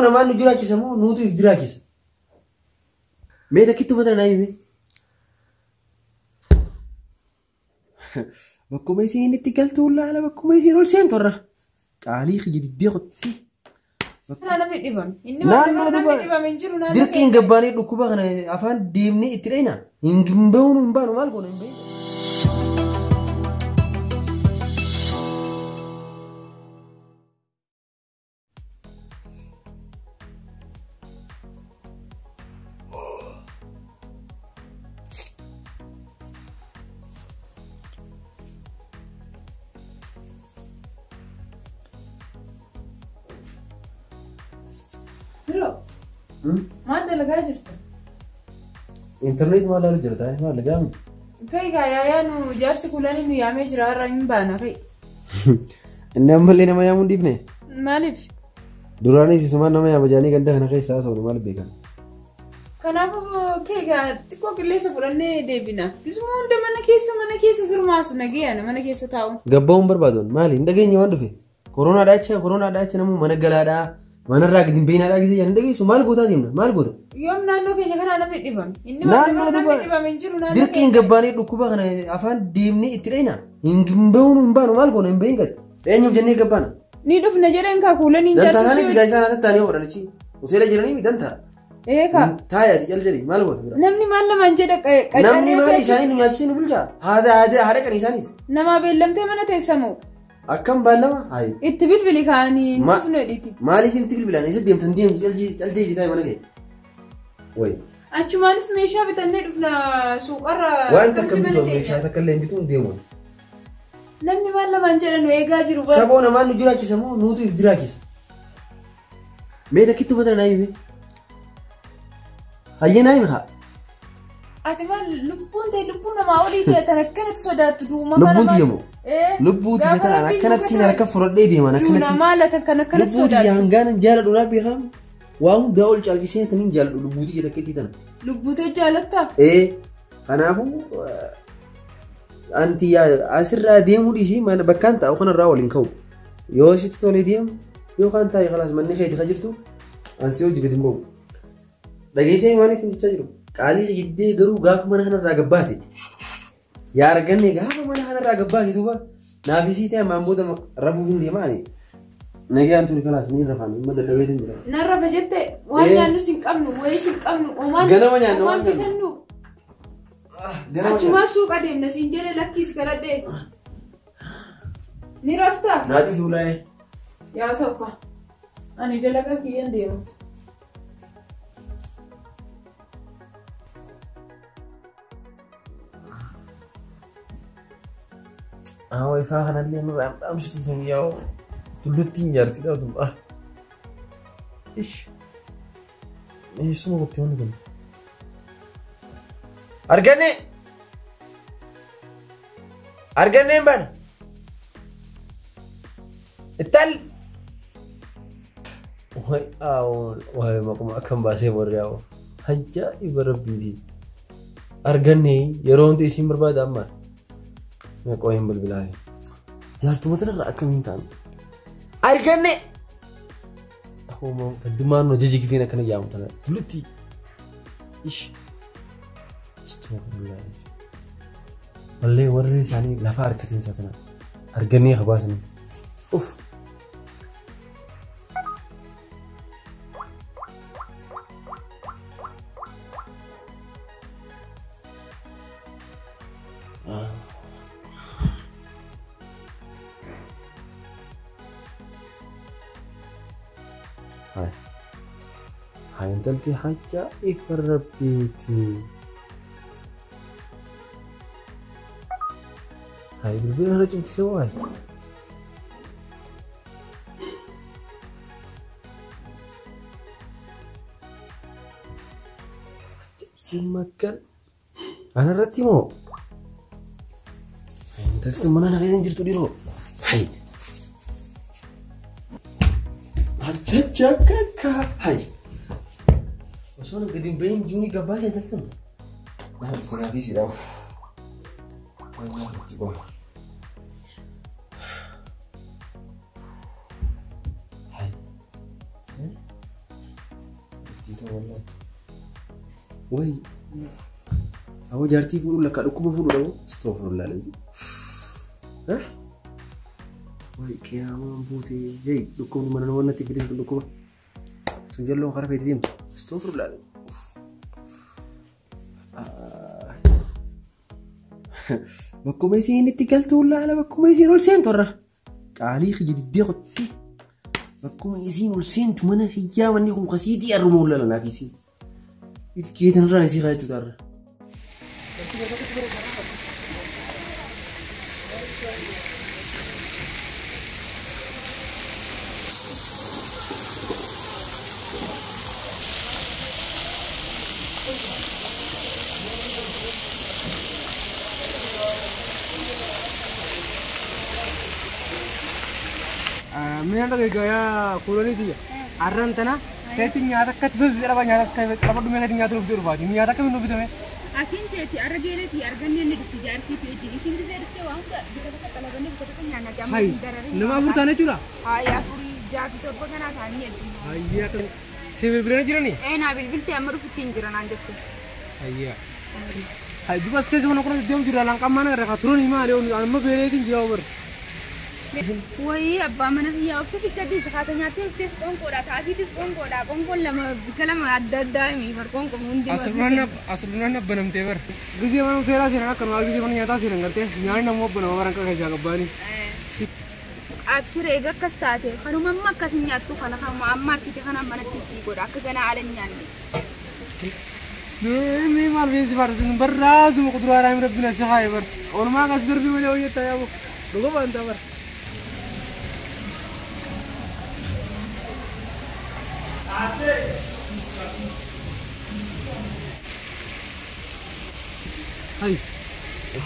namaan nu jiraachisa moo nuutu if jiraachisa? Mee takkitti uffata naa himi? Bakkuma isiin itti galtuu laala bakkuma isiin ol seentu irra qaalii jiddee qotti. Naannoo dhibame. Inni naannoo dhibame hin jiru naannoo. Dirqiin gabbaanii dhukkuba kana afaan deemnee itti dhayna. Hin bahuun hin baanu maal goona hin bahin. Bro, maal dalagaa jirtu? Internet maal argaa jirta? Maal dalagaa? Kai gaayaa nu jaarsi kulanii nu yaamee jira irra hin baana kai. Inni ammallee nama yaamuun dhiifne? Maaliif? Duraanis isumaan nama yaama jaanii ganda kana keessa haasawne maal beekan? Kanaafuu kai gaa xiqqoo qilleensa fudhannee deebina. Isuma hunda mana keessa sirmaasu nagayaan mana keessa taa'u. Gabbaa'uun barbaadoon maali? Hin dhageenye waan dhufe? Koronaadhaa achi namu mana galaadhaa. Mana irraa gadi bainaa dhaagise yan dhageessu maal gootaa deemna maal goota yoom naannoo keenya kana nama dhibame inni naannoo dhibame hin jiru naannoo dirqiin gabbaanii dhukkuba kana afaan deemnee itti dhayna hin bahuun hin baanu maal goona hin bahin gad eenyuuf jennee gabbaana ni dhufna jedhan kaa kuulanii hin jaartu dantaa itti gaashaan haala taanee hodhanichi hoteela jiranii dantaa eeka taayaati jal jedhi maal goota namni maal lamaan jedha namni maal isaanii nu nyaachisee nu bulchaa haadha kan isaanis namaa beellamtee mana teessamu akkam baallama hayi itti bilbili kaanii nufnu dhiti maaliif itti bilbilaan isa deemtan deemu caljee jitaa mana kee way achumaanis meeshaa bitannee dhufna suuqarra waan takka bituu meeshaa takka illee bituu deemu namni maal lamaan jedha nu eegaa jiru saboo namaan nu jiraachisa moo nuutu if jiraachisa mee takkitti uffata naa himi hayyee naa himi haa ati maal lubbuun ta'e lubbuu namaa olii ta'e tan akkanatti sodaattu duuma kana lubbuuti yemmuu lubbuuti jetan akkanatti harka fudhadhee deeman akkanatti duuna maalatan kan akkanatti sodaattu lubbuuti hangaan jaaladhu naa beekam waa hundaa ol caalchisee taniin jaaladhu lubbuuti jeta keetti tana lubbuutee jaalatta kanaafuu anti asirraa deemuu dhiisii bakkaan taa'u kanarraa waliin ka'u yoo sitti tolee deemu yookaan taa'e khalaas manni keetti ka jirtu ansi hojii gadi hin ba'u dhageessee maanis hin jechaa jiru qaalii jiddee garuu gaafa mana kanarraa gabbaate yaa arganne gaafa mana kanarraa gabbaate duuba naafisii ta'e ammaan booda rafuuf hin deemaani nagayaan turi kalaas ni rafaan amma dadhabeetiin jira nan rafa jette waan nyaannus hin qabnu wayis hin qabnu omaan ganama nyaanna waan jennu achumaa suuqa deemna siin jedhe lakkiis galadhee ni rafta naati fuulaa'e yaa tokko ani dalagaa kiyyan deemu ifaa kanallee nu raamsitu sun yoo tulluttiin jaartii dhaabduma eessuma qottee wanti kun arganneen baana ittal waa'ee maquma akkam baasee borri yaa'u ajaa'iba rabbiiti argannee yeroo hundi isiin barbaada ammaan meeqooyin bilbilaa jaartuma tanarraa akkamiin ta'an arganne kaddumaan hojii jigitiin akkana yaamu tana bulutti wallee warri isaanii lafa harkateensaa tana argannee habaasanii uff هاي انتلتي حاجة إفربيتي هاي بالبيئة رجل تسوي سمكن أنا رتيمو هاي انتلتي من أنا غير نجرتو ديرو هاي هاي هاي وصلنا قديم بين جوني قبائل انت تسمع ما عرفت في سيدا ما عرفت بقى هاي جارتي والله وي أو جارتي فلو لك أركب فلو لو استغفر الله العظيم ها وي كيام بوتي جاي لكم من أنا تقدر لكم سنجل لهم خرافة ديم استغفر الله العظيم بكم يسين اتقلت ولا على بكم يسين ولسين ترى قالي خجد الدقتي بكم يسين ولسين تمنا هيا منكم قصيدي أرمو ولا لا نافسين كيف نرى نسي غاية ترى من عندك جاية كولوني دي أرنتنا كاتين يا تك كتبز إلى بني هذا كيف كلام دم هذا دنيا تروح دور بعدي دنيا تك منو بدمه أكين تيجي أرجعني تي أرجعني اللي تجار في تيجي إيش اللي زي كده وهم ده بيجا كلا بني بيجا كنا نجا هاي نما بورتانه چورا هاي يا فوري جاب تو بكنا ثانية هاي يا كن سيفل بلنا جراني أنا بالبيل تأمر في تين جران عندك هاي هاي بس كذا هنا كنا ديوم جرا لان كمان رك ترون هما اليوم أنا ما بيريدين جاوبر وهي أبا من هي أوصف كذي سخاتني أتيم تيس كونكورا ثاسي تيس كونكورا كونكور لما بكلام عدد دايمي فركونكم هندي أصلنا بنام تبر غزي ما نسيرا سيرنا كنا غزي ما نياتا سيرنا كرتے نيان نمو بنام وران کا جا گبانی أبشر إيجا كستاتي خنو مما كسنيات تو خنا خم أمار كي خنا من تيسي كورا كجنا على نياني مي مار بيز بارتن براز مقدر رايم ربنا سهاي بر اور ما قصدر بي ملي ويتا يا لو بانتا بر هاي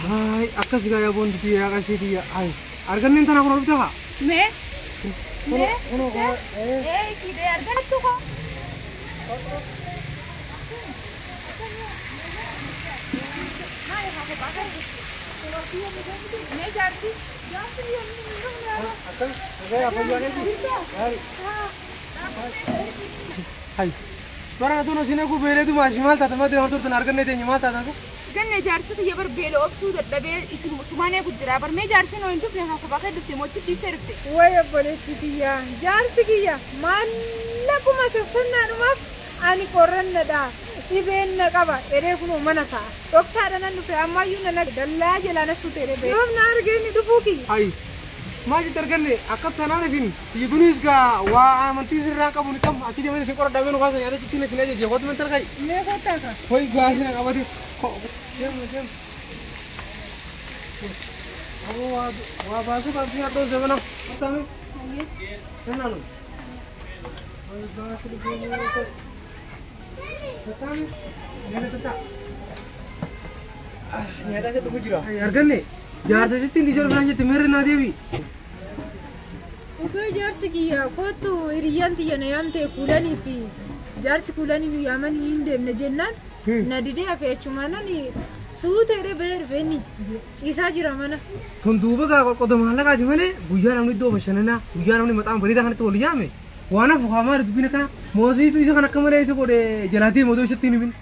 هاي أكاس جاية بون تيجي أكاس تيجي هاي أرجعني أنت ناقول بتاعها مي إيه كده أرجعني توكا هاي هاي باكر مي جارتي أكاس جاية بون هاي هاي برا تو نسينا كو بيرة تو ماشي مال تاتا ما ترى هرتو تناركن نتيجة مال تاتا سو جنة جارسة تيجي بر بيلو أبسود الدبير اسم سمانة كجرا بر مي جارسة نو إنتو فيها خباخة دكتور موتشي تيسرتة ويا بوليسيتيا جارسكيا مالكم أساسنا نماف أني كورن ندا إبن نكابا إريكم مناكا توكسارنا نفع ما يونا ندلا جلانا سوتيري بي يوم نارجيني دفوكي هاي ما جي تركني أكاد سنة نسين تيجونيس كا وامنتي سيران كابوني كم أكيد يوم نسين كورا دامين وكاسا يادا تيجي نسين أجي جهود من تركاي مي كوتاكا هاي غاسين كابادي جم أبو واباسو كابتن أدو زمانه تامي سنانو هاي غاسين تامي يانا تتا يادا سيدو كجرا هاي أركني جارسة ستين ديجور بلانجة تمر ناديبي وكي جارسكيا كوتو إريانتي ينامتي كولاني في جارس كولاني نيامن يندم نجنان ناديدي أفيتشمانني سوتيري بير فيني تيسا جرامنا تندوبة كا قدام هلا كا جمالة بوجان أمني دو بشننا بوجان أمني متأم بريدا خانة تولي جامي وانا فخامة ردبينا كنا موسي تو إذا خانة كمال إيسا كودة جلاتي مودو شتيني بين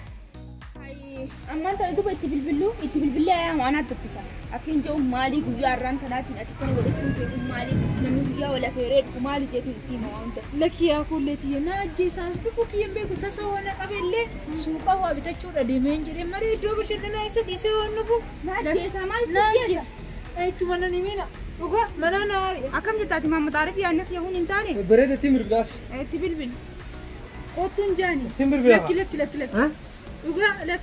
أما أنت إدو بيتبلبلو يا وانا تبصر أكين جو مالي كوجا ران ثلاثين أتكلم ولا سنتين مالي نموذجا ولا فيرد مالي جتي التيم وانت لك يا كولتي ناجي سانس بفوكي يمبيكو تسوانا قبل سوقا هو بتشور أديمين جري مري دو بشدنا إيسا ديسا ونبو ناجي سامال ناجي أي تمنا نمينا وقا منا ناري أكم جتاتي ما متعرف يا أنك يا هون إنتاري بريدا تيمر بلاش تبلبل قطن جاني تيمر بلا لك ها وقا لك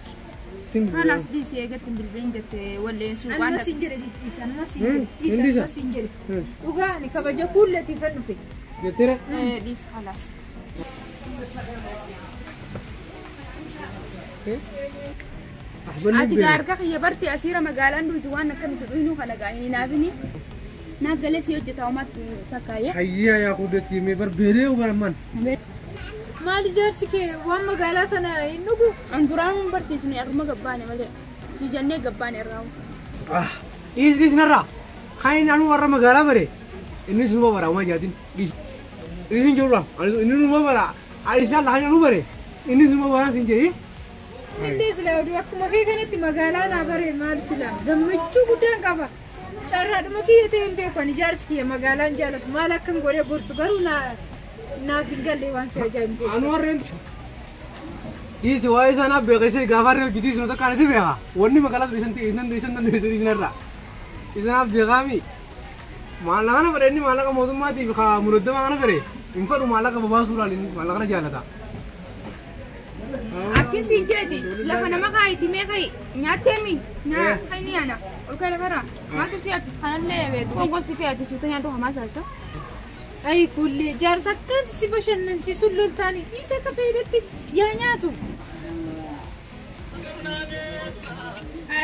خلاص دي سيجت بالبين جت ولا سوق أنا أنا مسنجر ديس أنا مسنجر مسنجر وقاني كبجة كلها تفنن في جتيرة ديس خلاص أتجارك يا برتي أسيرة مقالان دوتوان كم تبينو خلا قايني نافني ناقلس يوجد تومات تكاية هيا يا كودتي مبر بيريو برمان مالي جارسكي وام مقالاتنا إنكو أنقران برسيسني أرمى قباني ملي في جنة قباني الراو إيش نرى خاين أنا ورا مقالة بري إني سلوا برا وما جاتين إيش جورا إني نو برا إن شاء الله خاين أنا بري Ini semua barang sinjai. Ini selalu waktu makai kan itu magalan apa remal silam. Gammachuu guddaan qaba. Carraadhuma kiyya ta'een beeku ani jaarsi kiyya magaalaan jaalatu maal akkan godhee gorsu garuu naaf hin galle waan si ajaa'ibu. Anu warreen isi waa'ee sanaa beekasee gaafa harree hojjetii sun takkaan isi beeka. Wanni magaalaa ture isan dandeessu isinarra. Isanaaf beekaami. Maallaqa kana fedhe inni maallaqa mootummaatiif kaa mudaddama kana fedhe hin fedhu maallaqa babaasuudhaan inni maallaqa kana jaalata. Akkin si jeeti lafa nama kaayiti mee kayi nyaateemi na kayni ana ol kala bara maaltu si ati kanallee beetu gongon si fe'ate suuta nyaatu hamaa saasa. Ayi kullee jaarsa akkanti si bashannansiisu loltaanii dhiisa akka fayyadatti yaa nyaatu.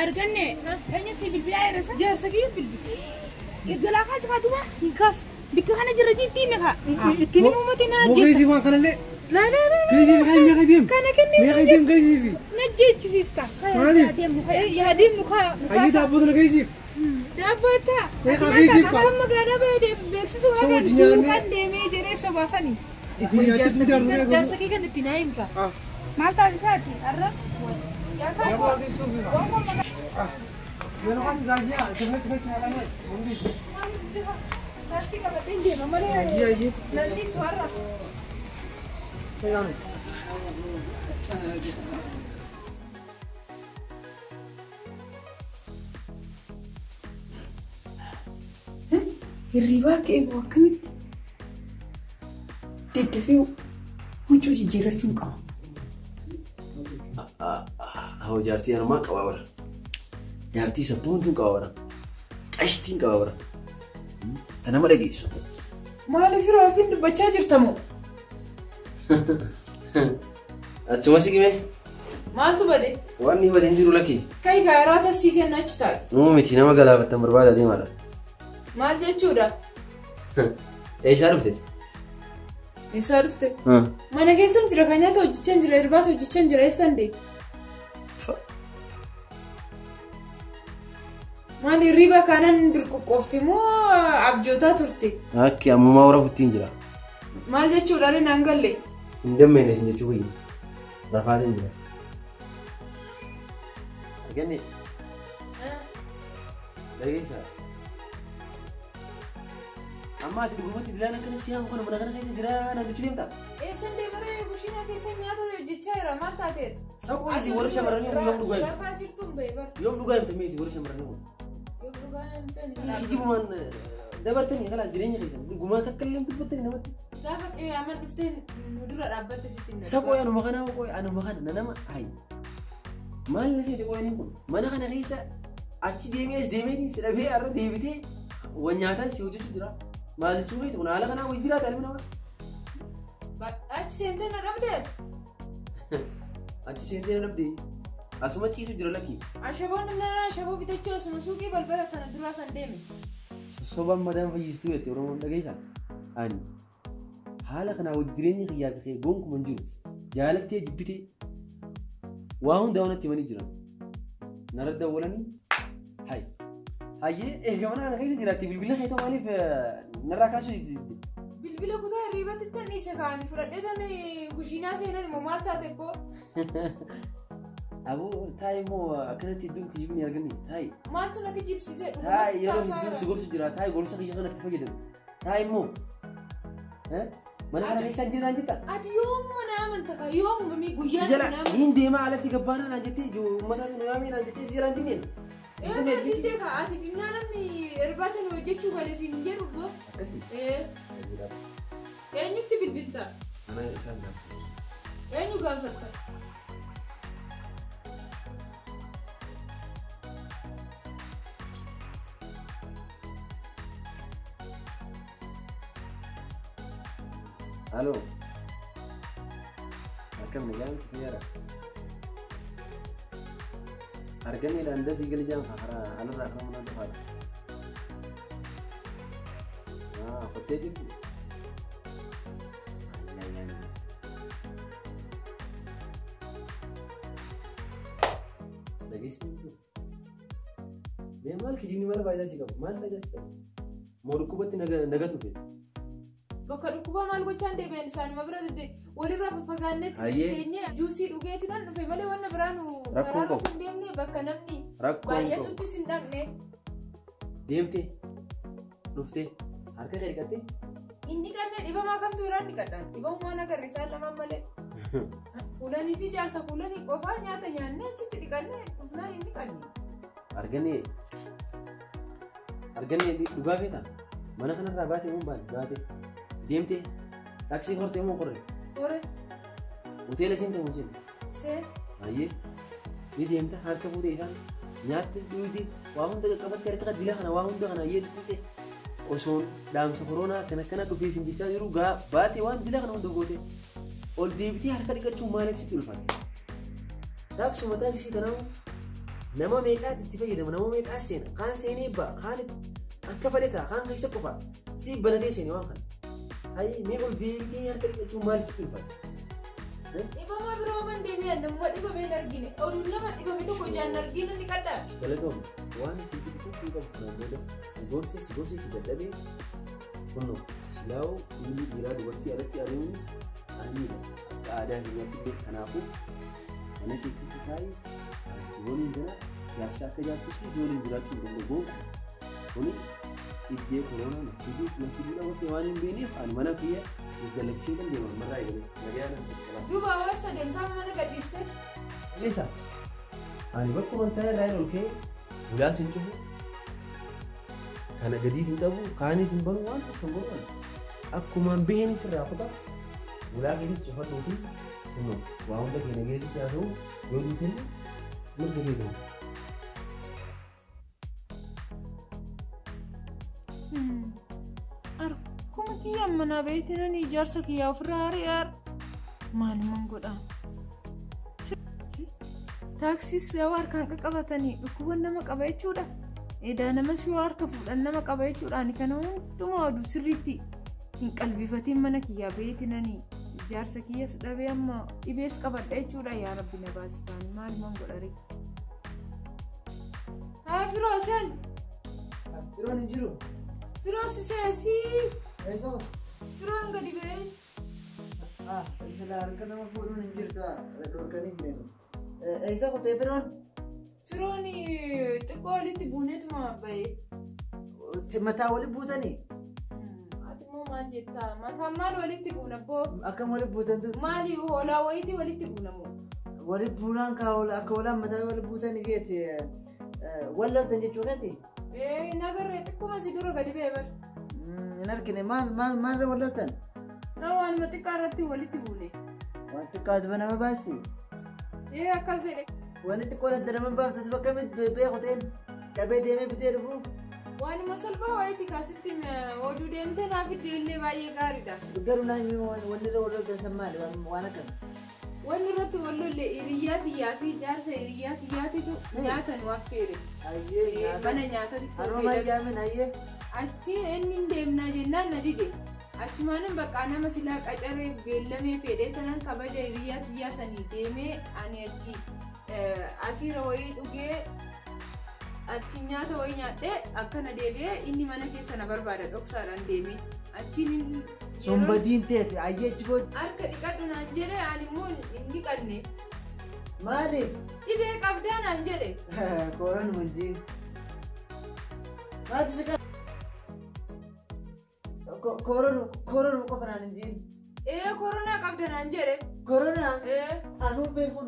Arganne eenyu si bilbilaa yeroo Jaarsa kiyya bilbila. Galaa kaasi kaatuma Hin kaasu. bikka kana jirra jiitii meeqa. Ittiin uummatii na Muka ajjeessa. isi waan kanallee. Laa. Geejjibi kan meeqa deemu? Kana kennee Meeqa deemu geejjibi? na jeechisiista. Maaliif? Yaa deemnu kaa. Ayyii daabboo sana geejjibi. Dhaabbata. Meeqa geejjibi fa'a? Akka magaalaa baay'ee beeksisuu Saba waan wajjin kan deemee jiree sobaafani. Nyaachatti jaarsa kee Jaarsa kee kan itti naa himta. Maal taasisaati har'a? Yaa kaa Taasii qabatee hin deema malee namni suwarra. Hirribaa ka'ee moo akkamitti? Deddafee huccuu jijjiirrachuun qaba. Hoo jaartii hanumaa qabaa bara. Jaartii sabboontuun qabaa bara. Qashtiin qabaa bara. Kan nama dhageessu. Maaliif yeroo hafiin dubbachaa jirtamoo? Achuma siqime. Maaltu bade? Waan ni badeen jiru lakkii. Ka'ii gaaraa tasii kenna achi taa'e. Nuu miti nama galaafattan barbaada deemaadha. Maal jechuudha? Eessaa dhufte? Eessaa dhufte? Mana keessan jira kan nyaata hojjechaa jira irbaata hojjechaa jira eessaan deema? Maal hirriba kanan dirqoqqoofte moo abjootaa turte? Akki ammumaa warra futtiin jira. Maal jechuudha naan galle? Hin dammeenye isin jechuu wayyi. Rafaatiin jira. Arganne. Dhageessaa. Amma ati dhugumatti dilaan akkana siyaan kun mana kana keessa jira naan jechuu deemta? Eessan deemaree kushiinaa keessa nyaata hojjechaa jira maal taateet? Sakkoo isi warra shamarranii kun yoom dhugaa himta? Rafaa jirtuun ba'e bar. Yoom dhugaa himta mee isi warra shamarranii kun? Yoom dhugaa himtan? Kijibumaan dabartanii kalaas jireenya keessan dhugumaa takka illee dubbattanii namatti. Gaafa qiyaaman dhuftee nu dura dhaabbatte sitti hin Sakkoo anuma kanaa qoy anuma kana nama ayi. Maal na seete qoyaniin kun mana kana keessa achi deemees deemeetiin si dhabee har'a deebitee waan nyaataan si hojjechu jira. Maal jechuu beektu kun haala kanaa wayii jiraata ilmi namaa. Achi seentee na dhabdee? Achi seentee na dhabdee asuma ciisu jira lakkii. Ashaboon namnaa ashaboo bitachuu asuma suuqii balbala kana duraa san deeme. Sobaan madaan fayyistuu jette Oromoon dhageessaa. Ani haala kanaa wajji jireenya kiyyaa kee gonkumaa hin jiru. Jaalattee jibbitee waa hundaa wanatti himanii jiran. Narra dawwalanii hayi. Hayyee eegamana kana keessa jiraatti bilbila keetoo maaliif narraa kaasuu didde? Bilbila kutaa hirriibatti tan isa kaa'anii fudhadhee tan kushiinaa seenan immoo maal taate boo? Aboo taa'e immoo akkanatti iddoon kijibni hin arganne taa'e. Maaltu na kijibsiisee Taa'e yeroo hedduu si gorsu jira taa'e gorsa kiyya kanatti fayyadamu. Taa'e immoo mana kana keessa jiraan jetta? Ati yoomuma na amanta kaa yoomuma mii guyyaa Si jala niin deemaa alatti gabbaanaa naan jettee uummata nu yaamee naan jettee si jalaan dinneen. ati deekaa ati dinnaa namni irbaatan hojjechuu galee siin jedhu boo? Akkasii. Eenyutti bilbilta? Mana isaan nyaata. Eenyu gaafatta? Halo. Akkam nagaan fayyaadha. Arganne daandaa fi gali jaan karaa alarraa karaa manaa dhufaadha. Qottee jirti. Dhageessifni maal kijibni mala faayidaa si qabu? Maal faayidaa si qabu? Moo dhukkubatti naga tufe? bakka dhukkuba maal gochaan deebi'an isaanuma bira walirraa faffagaannetti teenyee juusii dhugeetti nan dhufe malee wanna biraan karaa sun deemne bakka namni baay'atutti sin dhaqne. Deemte dhufte harka kee dhiqatte. Inni kanneen dhibamaa kamtu irraan dhiqadhaan dhibamumaan agarri isaan lamaan malee. Fuulanii fi jaarsa fuulanii qofaa nyaata nyaannee achitti dhiqannee dhufnaan hin dhiqanne. Arganne dhugaa feetaa mana kanarraa baatee moo baate deemte taaksii hortee moo qorre? Qorre. Hoteela seentee moo seente? See. Ayyee ni deemta harka fuutee isaan nyaatte dhuyti waa hunda qaqqabatte harka dilaa kana waa hunda kana ayyee dhuftee osoon dhaamsa koronaa kana dhufee isin jechaa jiru gaa baate waan dilaa kana hunda goote ol deebitee harka dhiqachuun maal ibsitti ulfaate? Taaksuma taaksii tanaamu nama meeqaatti itti fayyadama nama meeqaa seena kaan seenee ba'a kaan akka fadhetaa kaan keessa qofa si banatee seene waan kana hayyi mee ol deebitee harka dhiqachuun maal ibsitti ulfaate? Dhibama biroo man deebi'an namuma dhibame hin argine oduun nama dhibame tokko ijaan arginu ni qaddaa. Galatoom waan isin xixiqqoo qabu kanaan booda si gorsee si dadhabee kunoo silaa'oo inni dhiiraa dubartii alatti ari'uunis aniidha akka aadaa hiyyatti illee kanaafuu mana keessa taa'ee si waliin jira jaarsa akka jaartutti si waliin jiraachuu hin danda'u kuni iddee koronaa nafti dhabatte waan hin beekneef ani mana kiyya galachee kan deeman marraa eegalee nagayaan akka duuba hawaasa deemtaa mana gadhiiste. Isa ani bakkuma ta'e laayeen ol ka'ee ulaa sin cufu kana gadii sin qabu kaanii sin banu waan tokko hin godhan akkumaan baheen sirraa kutaa ulaa keetis cufadhuuti kunoo waa hunda keenya geessitti haa ta'u yoo duutellee mirga beekamu. Akkuma kiyya manaa beektinaan ijaarsa kiyyaa ofirraa ari'aar maalumaan godhaa. Taaksis yoo harkaan qaqqabatanii dhukkuban nama qaba jechuudha. Edaa namas yoo harka fuudhan nama qaba jechuudhaan kana hundumaa oduu sirriitti hin qalbifatiin mana kiyyaa beektinanii ijaarsa kiyyas dhabee amma dhibees qabadha jechuudha yaa rabbi na baasifaani maalumaan godhare. Haa Firoosen. Firoon hin jiru. Firoos seesii. Eesoo. Firoon gadi ba'ee. Isa harka nama fuudhuun hin jirtu dhorkanii jireenya. Eessa kutee Firoon? Firoon xiqqoo walitti buuneetuma ba'ee. Mataa walitti buutanii? Ati immoo maal jettaa? Mataan maal walitti buuna boo? Akkam walitti buutantu? Maali hoolaa wayitii walitti buunamu? Walitti buunaan akka hoolaan mataa walitti buutanii geeti wallabtan jechuudhaati? Nagarree xiqquma si dura gadi ba'ee bar. Hin argine maal wallabtan? Waanuma xiqqaa irratti walitti buune. Waan xiqqaatu nama baasti? Akkas jedhe. Wanti xiqqoon adda nama baaftu bakka beekuteen qabee deemee bitee dhufu? Waanuma salphaa wayitii kaasitti oduu deemtee naaf illee baay'ee gaariidha. Garuu naannii wanni irra wallabtan san maali waan akkam? Wanni irratti wallolle hiriyyaa xiyyaa fi jaarsa hiriyyaa xiyyaatitu nyaatan waffeere. Mana nyaatatti fayyadamu. Achi inni deemnaa jennaan na dide. Achumaanin bakka nama silaa qacaree beellamee fedhee tanan kabaja hiriyyaa xiyyaa sanii deemee ani achi asiira wayii dhugee achi nyaata wayii nyaadhee akkana deebi'ee inni mana keessa na barbaada dhoksaadhaan deemee achiin Sombadiin teeti ayyeechi booti. Harka dhiqadhu naan jedhe ani immoo hin dhiqanne. Maaliif? Dhibee qabdaa naan jedhe. Koran wajjin. Maati si koron qofa naan hin jiin. Koronaa qabda naan jedhe. Koronaa? Anuu beekun.